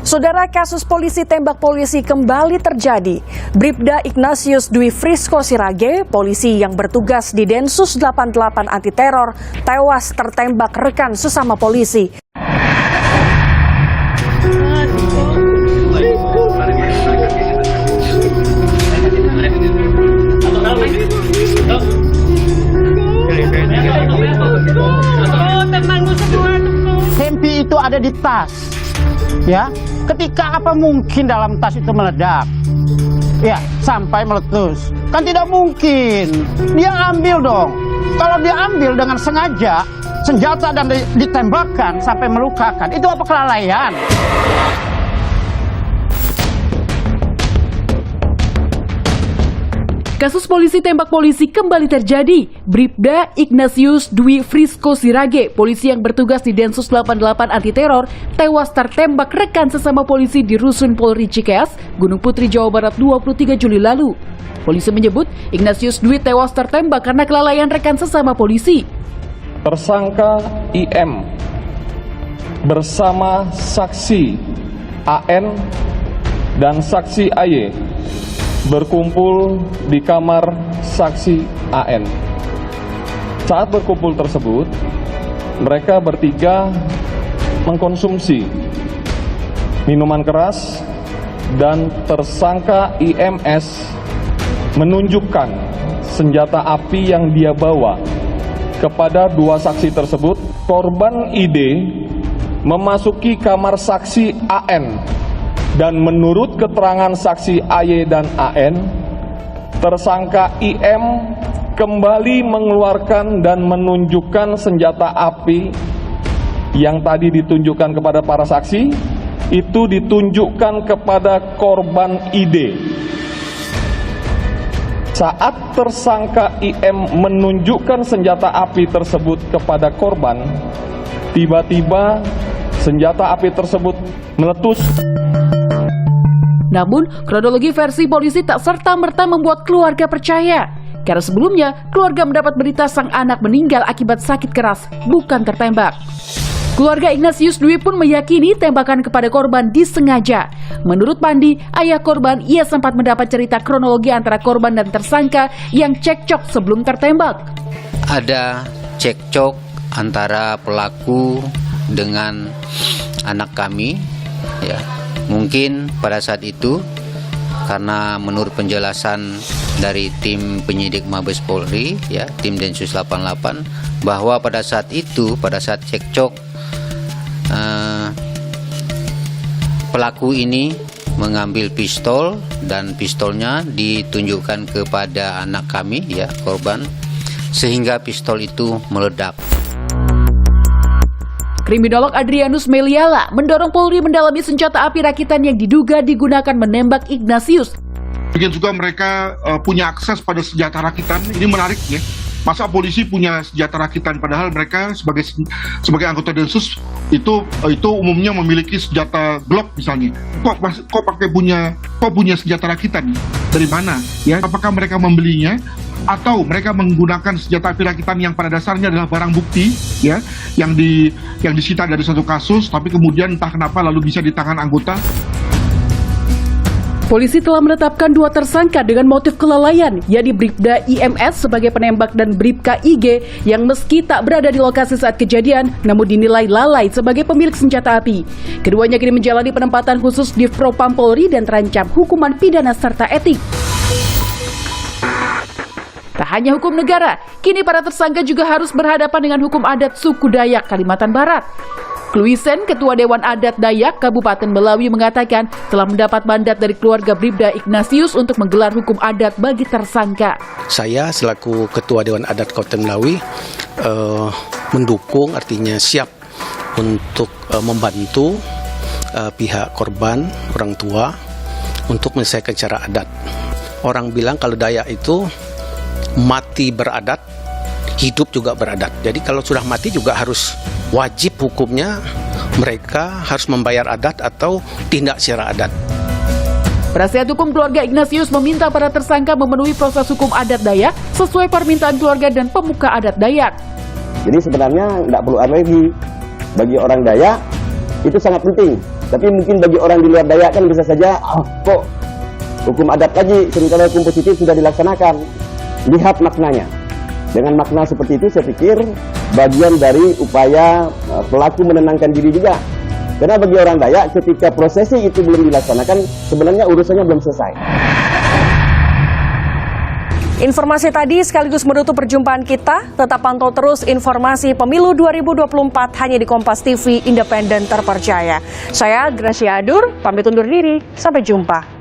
Saudara, kasus polisi tembak polisi kembali terjadi. Bribda Ignatius Dwi Frisco Sirage, polisi yang bertugas di Densus 88 anti teror, tewas tertembak rekan sesama polisi. Hempi itu ada di tas, ya. Ketika apa mungkin dalam tas itu meledak, ya, sampai meletus? Kan tidak mungkin. Dia ambil dong. Kalau dia ambil dengan sengaja, senjata dan ditembakkan sampai melukakan, itu apa kelalaian? Kasus polisi tembak polisi kembali terjadi. Bribda Ignatius Dwi Frisco Sirage, polisi yang bertugas di Densus 88 anti teror, tewas tertembak rekan sesama polisi di Rusun Polri Cikeas, Gunung Putri, Jawa Barat 23 Juli lalu. Polisi menyebut Ignatius Dwi tewas tertembak karena kelalaian rekan sesama polisi. Tersangka IM bersama saksi AN dan saksi AY berkumpul di kamar saksi AN. Saat berkumpul tersebut, mereka bertiga mengkonsumsi minuman keras dan tersangka IMS menunjukkan senjata api yang dia bawa kepada dua saksi tersebut. Korban ID memasuki kamar saksi AN dan menurut keterangan saksi AY dan AN, tersangka IM kembali mengeluarkan dan menunjukkan senjata api yang tadi ditunjukkan kepada para saksi, itu ditunjukkan kepada korban ID. Saat tersangka IM menunjukkan senjata api tersebut kepada korban, tiba-tiba senjata api tersebut meletus. Namun, kronologi versi polisi tak serta-merta membuat keluarga percaya. Karena sebelumnya, keluarga mendapat berita sang anak meninggal akibat sakit keras, bukan tertembak. Keluarga Ignatius Dwi pun meyakini tembakan kepada korban disengaja. Menurut Pandi, ayah korban, ia sempat mendapat cerita kronologi antara korban dan tersangka yang cekcok sebelum tertembak. Ada cekcok antara pelaku dengan anak kami, ya. Mungkin pada saat itu karena menurut penjelasan dari tim penyidik Mabes Polri, ya, tim Densus 88, bahwa pada saat itu, pada saat cekcok, pelaku ini mengambil pistol dan pistolnya ditunjukkan kepada anak kami, ya, korban, sehingga pistol itu meledak. Kriminolog Adrianus Meliala mendorong Polri mendalami senjata api rakitan yang diduga digunakan menembak Ignatius. Mungkin juga mereka punya akses pada senjata rakitan. Ini menarik, ya. Masa polisi punya senjata rakitan padahal mereka sebagai anggota Densus itu umumnya memiliki senjata Glock misalnya. Kok punya senjata rakitan? Dari mana? Ya, apakah mereka membelinya atau mereka menggunakan senjata api rakitan yang pada dasarnya adalah barang bukti, ya, yang disita dari satu kasus tapi kemudian entah kenapa lalu bisa di tangan anggota. Polisi telah menetapkan dua tersangka dengan motif kelalaian, yakni Bribda IMS sebagai penembak dan Bribka IG yang meski tak berada di lokasi saat kejadian, namun dinilai lalai sebagai pemilik senjata api. Keduanya kini menjalani penempatan khusus di Propam Polri dan terancam hukuman pidana serta etik. Tak hanya hukum negara, kini para tersangka juga harus berhadapan dengan hukum adat suku Dayak Kalimantan Barat. Kluisen, Ketua Dewan Adat Dayak Kabupaten Melawi, mengatakan telah mendapat mandat dari keluarga Bribda Ignatius untuk menggelar hukum adat bagi tersangka. Saya selaku Ketua Dewan Adat Kabupaten Melawi mendukung, artinya siap untuk membantu pihak korban, orang tua, untuk menyelesaikan secara adat. Orang bilang kalau Dayak itu mati beradat, hidup juga beradat. Jadi kalau sudah mati juga harus wajib hukumnya mereka harus membayar adat atau tindak secara adat. Penasihat hukum keluarga Ignatius meminta para tersangka memenuhi proses hukum adat Dayak sesuai permintaan keluarga dan pemuka adat Dayak. Jadi sebenarnya tidak perlu alergi. Bagi orang Dayak itu sangat penting Tapi mungkin bagi orang di luar Dayak kan bisa saja, kok hukum adat lagi, sementara hukum positif sudah dilaksanakan. Lihat maknanya. Dengan makna seperti itu saya pikir bagian dari upaya pelaku menenangkan diri juga. Karena bagi orang Dayak ketika prosesi itu belum dilaksanakan, sebenarnya urusannya belum selesai. Informasi tadi sekaligus menutup perjumpaan kita. Tetap pantau terus informasi Pemilu 2024 hanya di Kompas TV, independen terpercaya. Saya Gracia Adur, pamit undur diri. Sampai jumpa.